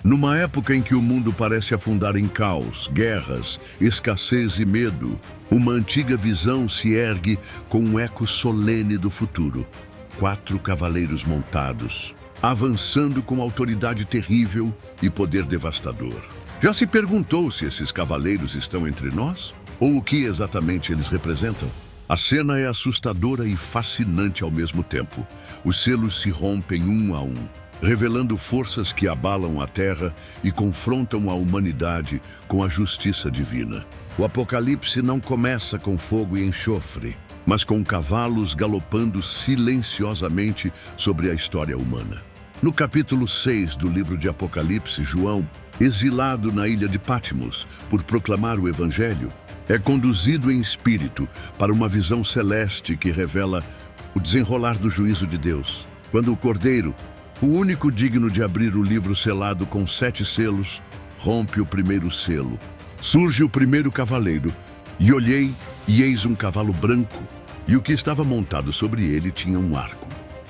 Numa época em que o mundo parece afundar em caos, guerras, escassez e medo, uma antiga visão se ergue com um eco solene do futuro. 4 cavaleiros montados, avançando com autoridade terrível e poder devastador. Já se perguntou se esses cavaleiros estão entre nós? Ou o que exatamente eles representam? A cena é assustadora e fascinante ao mesmo tempo. Os selos se rompem um a um, revelando forças que abalam a Terra e confrontam a humanidade com a justiça divina. O Apocalipse não começa com fogo e enxofre, mas com cavalos galopando silenciosamente sobre a história humana. No capítulo 6 do livro de Apocalipse, João, exilado na ilha de Patmos por proclamar o Evangelho, é conduzido em espírito para uma visão celeste que revela o desenrolar do juízo de Deus. Quando o Cordeiro, o único digno de abrir o livro selado com 7 selos, rompe o primeiro selo. Surge o primeiro cavaleiro, e olhei, e eis um cavalo branco, e o que estava montado sobre ele tinha um arco.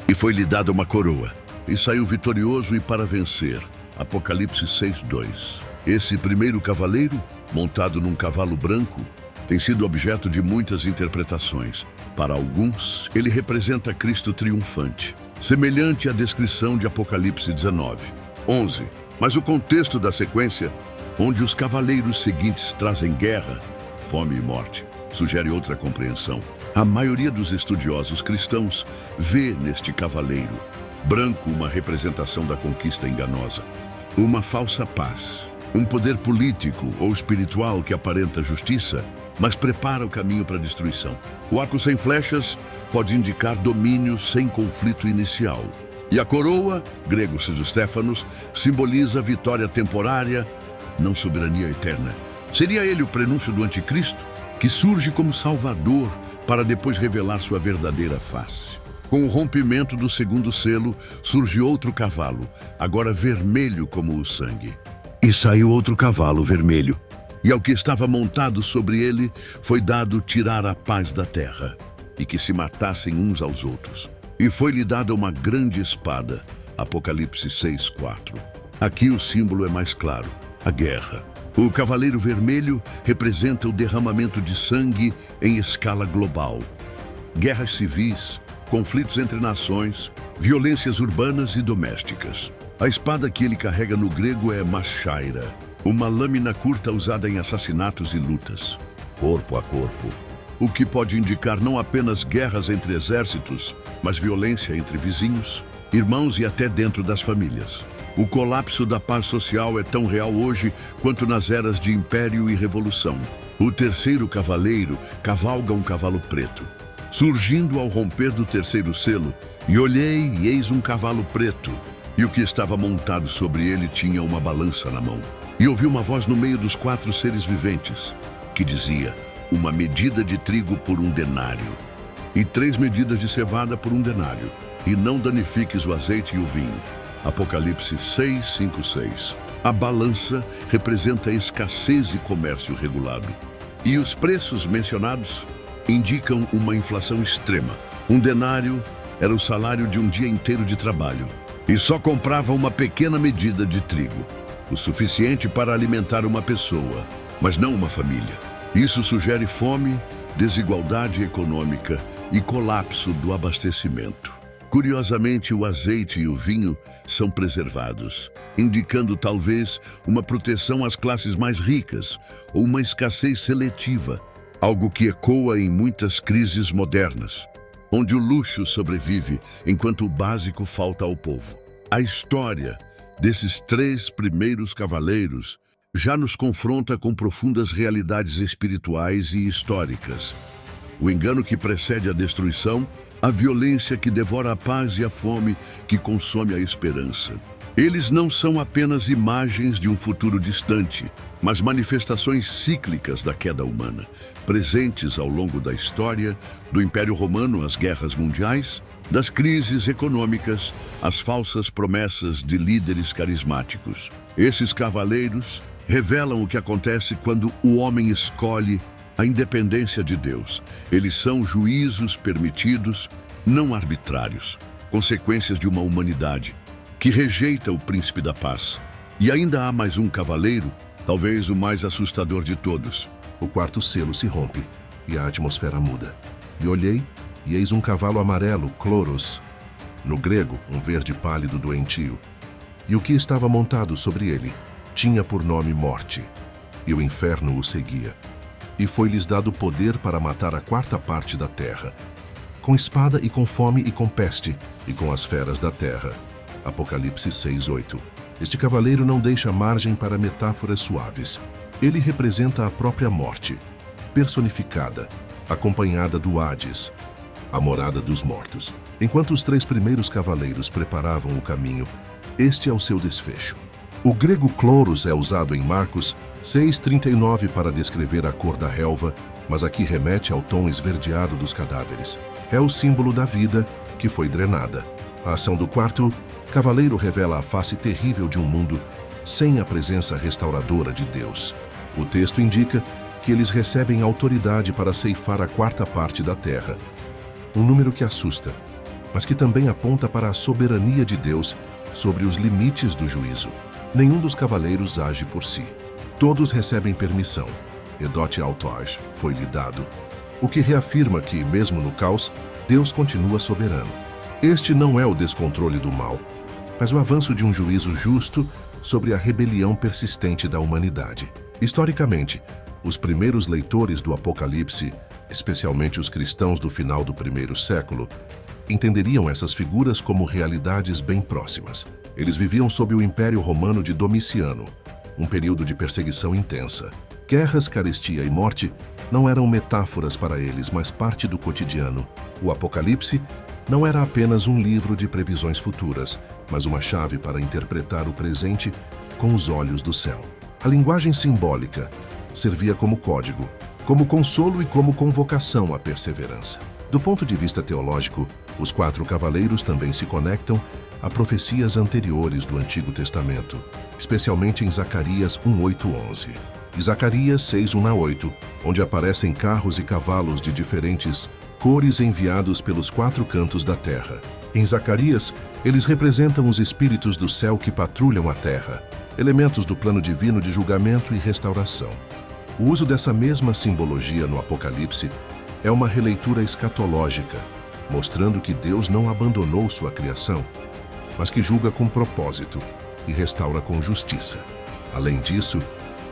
E foi-lhe dada uma coroa, e saiu vitorioso e para vencer. Apocalipse 6:2. Esse primeiro cavaleiro, montado num cavalo branco, tem sido objeto de muitas interpretações. Para alguns, ele representa Cristo triunfante, semelhante à descrição de Apocalipse 19:11. Mas o contexto da sequência, onde os cavaleiros seguintes trazem guerra, fome e morte, sugere outra compreensão. A maioria dos estudiosos cristãos vê neste cavaleiro branco uma representação da conquista enganosa, uma falsa paz, um poder político ou espiritual que aparenta justiça, mas prepara o caminho para a destruição. O arco sem flechas pode indicar domínio sem conflito inicial. E a coroa, grego Sesostéfanos, simboliza vitória temporária, não soberania eterna. Seria ele o prenúncio do anticristo, que surge como salvador para depois revelar sua verdadeira face. Com o rompimento do segundo selo, surge outro cavalo, agora vermelho como o sangue. E saiu outro cavalo vermelho, e ao que estava montado sobre ele foi dado tirar a paz da terra, e que se matassem uns aos outros. E foi-lhe dada uma grande espada, Apocalipse 6:4. Aqui o símbolo é mais claro, a guerra. O cavaleiro vermelho representa o derramamento de sangue em escala global. Guerras civis, conflitos entre nações, violências urbanas e domésticas. A espada que ele carrega no grego é machaira, uma lâmina curta usada em assassinatos e lutas, corpo a corpo. O que pode indicar não apenas guerras entre exércitos, mas violência entre vizinhos, irmãos e até dentro das famílias. O colapso da paz social é tão real hoje quanto nas eras de império e revolução. O terceiro cavaleiro cavalga um cavalo preto. Surgindo ao romper do terceiro selo, e olhei e eis um cavalo preto, e o que estava montado sobre ele tinha uma balança na mão. E ouvi uma voz no meio dos 4 seres viventes, que dizia: uma medida de trigo por 1 denário, e 3 medidas de cevada por 1 denário, e não danifiques o azeite e o vinho. Apocalipse 6:5-6. A balança representa escassez e comércio regulado. E os preços mencionados indicam uma inflação extrema. 1 denário era o salário de um dia inteiro de trabalho, e só comprava uma pequena medida de trigo, o suficiente para alimentar uma pessoa, mas não uma família. Isso sugere fome, desigualdade econômica e colapso do abastecimento. Curiosamente, o azeite e o vinho são preservados, indicando talvez uma proteção às classes mais ricas ou uma escassez seletiva, algo que ecoa em muitas crises modernas, onde o luxo sobrevive enquanto o básico falta ao povo. A história desses 3 primeiros cavaleiros já nos confronta com profundas realidades espirituais e históricas. O engano que precede a destruição, a violência que devora a paz e a fome que consome a esperança. Eles não são apenas imagens de um futuro distante, mas manifestações cíclicas da queda humana, presentes ao longo da história, do Império Romano às guerras mundiais, das crises econômicas às falsas promessas de líderes carismáticos. Esses cavaleiros revelam o que acontece quando o homem escolhe a independência de Deus. Eles são juízos permitidos, não arbitrários, consequências de uma humanidade que rejeita o príncipe da paz, E ainda há mais um cavaleiro, talvez o mais assustador de todos. O quarto selo se rompe e a atmosfera muda. E olhei, e eis um cavalo amarelo, Chloros, no grego, um verde pálido doentio. E o que estava montado sobre ele tinha por nome Morte, e o inferno o seguia. E foi-lhes dado poder para matar a quarta parte da terra, com espada e com fome e com peste, e com as feras da terra. Apocalipse 6:8. Este cavaleiro não deixa margem para metáforas suaves. Ele representa a própria morte, personificada, acompanhada do Hades, a morada dos mortos. Enquanto os 3 primeiros cavaleiros preparavam o caminho, este é o seu desfecho. O grego Chloros é usado em Marcos 6:39 para descrever a cor da relva, mas aqui remete ao tom esverdeado dos cadáveres. É o símbolo da vida que foi drenada. A ação do quarto cavaleiro revela a face terrível de um mundo sem a presença restauradora de Deus. O texto indica que eles recebem autoridade para ceifar a quarta parte da terra. Um número que assusta, mas que também aponta para a soberania de Deus sobre os limites do juízo. Nenhum dos cavaleiros age por si. Todos recebem permissão. Edot Autage foi-lhe dado, o que reafirma que, mesmo no caos, Deus continua soberano. Este não é o descontrole do mal, mas o avanço de um juízo justo sobre a rebelião persistente da humanidade. Historicamente, os primeiros leitores do Apocalipse, especialmente os cristãos do final do 1º século, entenderiam essas figuras como realidades bem próximas. Eles viviam sob o Império Romano de Domiciano, um período de perseguição intensa. Guerras, carestia e morte não eram metáforas para eles, mas parte do cotidiano. O Apocalipse não era apenas um livro de previsões futuras, mas uma chave para interpretar o presente com os olhos do céu. A linguagem simbólica servia como código, como consolo e como convocação à perseverança. Do ponto de vista teológico, os 4 cavaleiros também se conectam a profecias anteriores do Antigo Testamento, especialmente em Zacarias 1:8-11 e Zacarias 6:1-8, onde aparecem carros e cavalos de diferentes cores enviados pelos 4 cantos da terra. Em Zacarias, eles representam os espíritos do céu que patrulham a terra, elementos do plano divino de julgamento e restauração. O uso dessa mesma simbologia no Apocalipse é uma releitura escatológica, mostrando que Deus não abandonou sua criação, mas que julga com propósito e restaura com justiça. Além disso,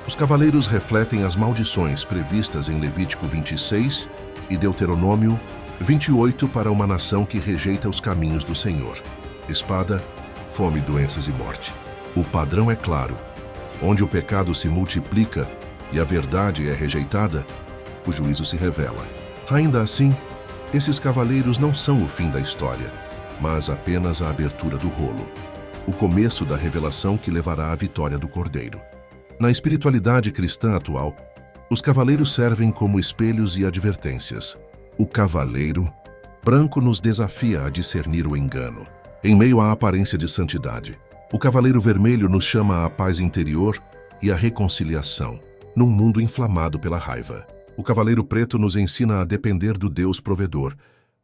os cavaleiros refletem as maldições previstas em Levítico 26 e Deuteronômio 28 para uma nação que rejeita os caminhos do Senhor: espada, fome, doenças e morte. O padrão é claro: onde o pecado se multiplica e a verdade é rejeitada, o juízo se revela. Ainda assim, esses cavaleiros não são o fim da história, mas apenas a abertura do rolo, o começo da revelação que levará à vitória do Cordeiro. Na espiritualidade cristã atual, os cavaleiros servem como espelhos e advertências. O cavaleiro branco nos desafia a discernir o engano, em meio à aparência de santidade. O cavaleiro vermelho nos chama à paz interior e à reconciliação, num mundo inflamado pela raiva. O cavaleiro preto nos ensina a depender do Deus provedor,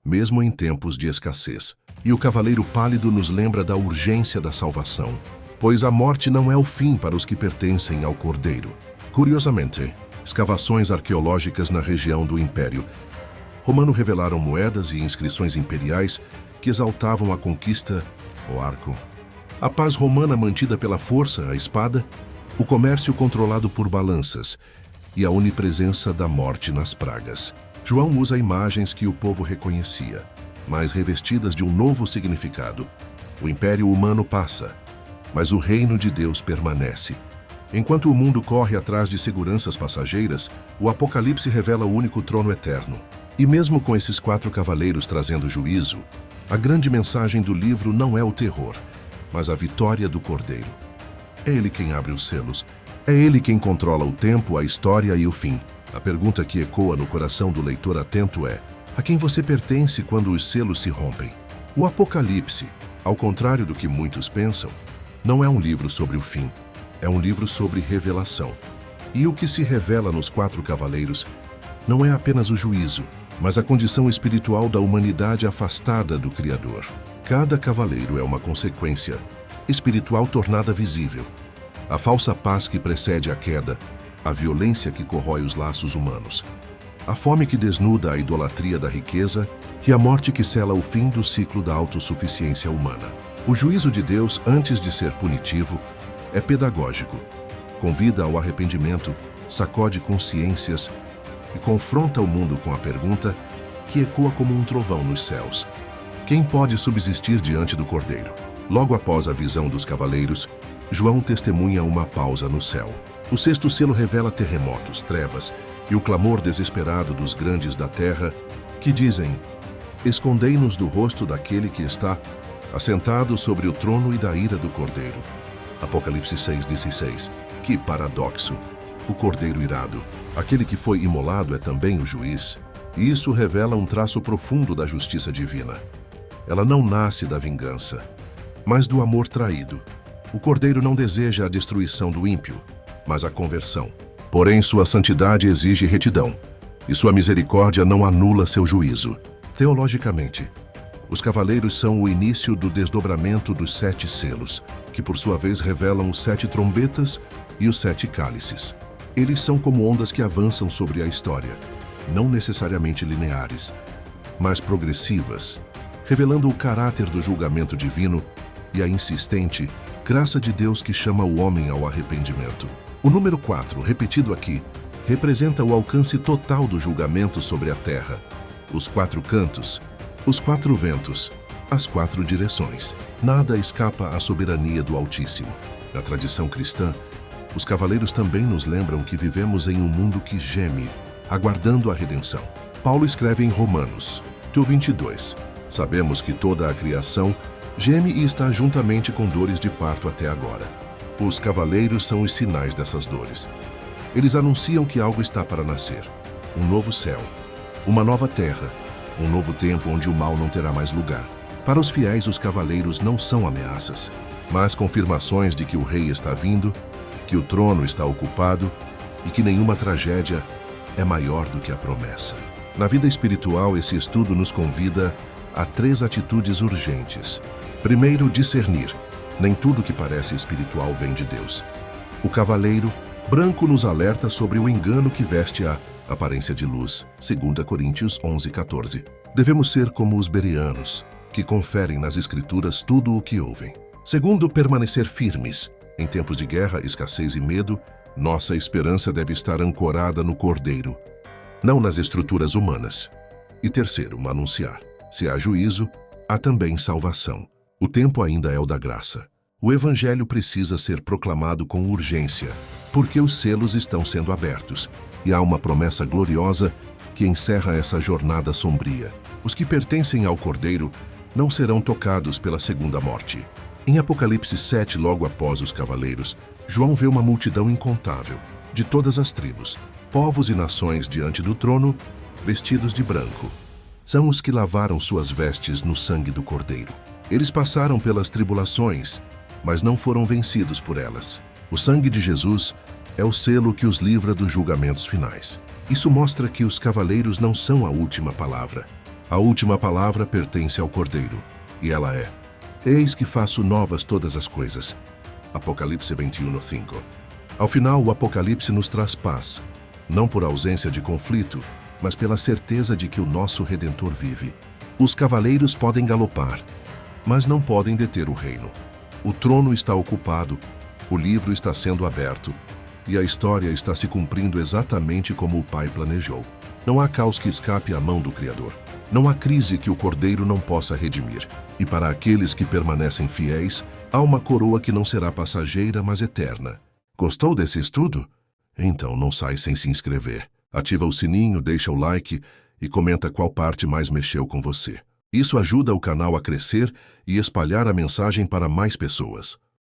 mesmo em tempos de escassez. E o cavaleiro pálido nos lembra da urgência da salvação, pois a morte não é o fim para os que pertencem ao Cordeiro. Curiosamente, escavações arqueológicas na região do Império Romano revelaram moedas e inscrições imperiais que exaltavam a conquista, o arco, a paz romana mantida pela força, a espada, o comércio controlado por balanças e a onipresença da morte nas pragas. João usa imagens que o povo reconhecia, mas revestidas de um novo significado. O império humano passa, mas o reino de Deus permanece. Enquanto o mundo corre atrás de seguranças passageiras, o Apocalipse revela o único trono eterno. E mesmo com esses 4 cavaleiros trazendo juízo, a grande mensagem do livro não é o terror, mas a vitória do Cordeiro. É ele quem abre os selos. É ele quem controla o tempo, a história e o fim. A pergunta que ecoa no coração do leitor atento é: a quem você pertence quando os selos se rompem? O Apocalipse, ao contrário do que muitos pensam, não é um livro sobre o fim, é um livro sobre revelação. E o que se revela nos 4 cavaleiros não é apenas o juízo, mas a condição espiritual da humanidade afastada do Criador. Cada cavaleiro é uma consequência espiritual tornada visível. A falsa paz que precede a queda, a violência que corrói os laços humanos, a fome que desnuda a idolatria da riqueza e a morte que sela o fim do ciclo da autossuficiência humana. O juízo de Deus, antes de ser punitivo, é pedagógico. Convida ao arrependimento, sacode consciências e confronta o mundo com a pergunta que ecoa como um trovão nos céus: quem pode subsistir diante do Cordeiro? Logo após a visão dos cavaleiros, João testemunha uma pausa no céu. O sexto selo revela terremotos, trevas e o clamor desesperado dos grandes da terra que dizem: escondei-nos do rosto daquele que está assentado sobre o trono e da ira do Cordeiro. Apocalipse 6:16. Que paradoxo! O Cordeiro irado, aquele que foi imolado, é também o juiz. E isso revela um traço profundo da justiça divina. Ela não nasce da vingança, mas do amor traído. O Cordeiro não deseja a destruição do ímpio, mas a conversão. Porém, sua santidade exige retidão, e sua misericórdia não anula seu juízo. Teologicamente, os cavaleiros são o início do desdobramento dos 7 selos, que por sua vez revelam os 7 trombetas e os 7 cálices. Eles são como ondas que avançam sobre a história, não necessariamente lineares, mas progressivas, revelando o caráter do julgamento divino e a insistente graça de Deus que chama o homem ao arrependimento. O número 4, repetido aqui, representa o alcance total do julgamento sobre a terra. Os 4 cantos, os 4 ventos, as 4 direções. Nada escapa à soberania do Altíssimo. Na tradição cristã, os cavaleiros também nos lembram que vivemos em um mundo que geme, aguardando a redenção. Paulo escreve em Romanos 22. Sabemos que toda a criação geme e está juntamente com dores de parto até agora. Os cavaleiros são os sinais dessas dores. Eles anunciam que algo está para nascer. Um novo céu, uma nova terra, um novo tempo onde o mal não terá mais lugar. Para os fiéis, os cavaleiros não são ameaças, mas confirmações de que o rei está vindo, que o trono está ocupado e que nenhuma tragédia é maior do que a promessa. Na vida espiritual, esse estudo nos convida a 3 atitudes urgentes. Primeiro, discernir. Nem tudo que parece espiritual vem de Deus. O cavaleiro branco nos alerta sobre o engano que veste a aparência de luz. 2 Coríntios 11:14. Devemos ser como os bereanos, que conferem nas Escrituras tudo o que ouvem. Segundo, permanecer firmes. Em tempos de guerra, escassez e medo, nossa esperança deve estar ancorada no Cordeiro, não nas estruturas humanas. E terceiro, anunciar. Se há juízo, há também salvação. O tempo ainda é o da graça. O Evangelho precisa ser proclamado com urgência, porque os selos estão sendo abertos, e há uma promessa gloriosa que encerra essa jornada sombria. Os que pertencem ao Cordeiro não serão tocados pela segunda morte. Em Apocalipse 7, logo após os cavaleiros, João vê uma multidão incontável, de todas as tribos, povos e nações diante do trono, vestidos de branco. São os que lavaram suas vestes no sangue do Cordeiro. Eles passaram pelas tribulações, mas não foram vencidos por elas. O sangue de Jesus é o selo que os livra dos julgamentos finais. Isso mostra que os cavaleiros não são a última palavra. A última palavra pertence ao Cordeiro, e ela é: eis que faço novas todas as coisas. Apocalipse 21:5. Ao final, o Apocalipse nos traz paz, não por ausência de conflito, mas pela certeza de que o nosso Redentor vive. Os cavaleiros podem galopar, mas não podem deter o reino. O trono está ocupado, o livro está sendo aberto, e a história está se cumprindo exatamente como o Pai planejou. Não há caos que escape à mão do Criador. Não há crise que o Cordeiro não possa redimir. E para aqueles que permanecem fiéis, há uma coroa que não será passageira, mas eterna. Gostou desse estudo? Então não sai sem se inscrever. Ativa o sininho, deixa o like e comenta qual parte mais mexeu com você. Isso ajuda o canal a crescer e espalhar a mensagem para mais pessoas.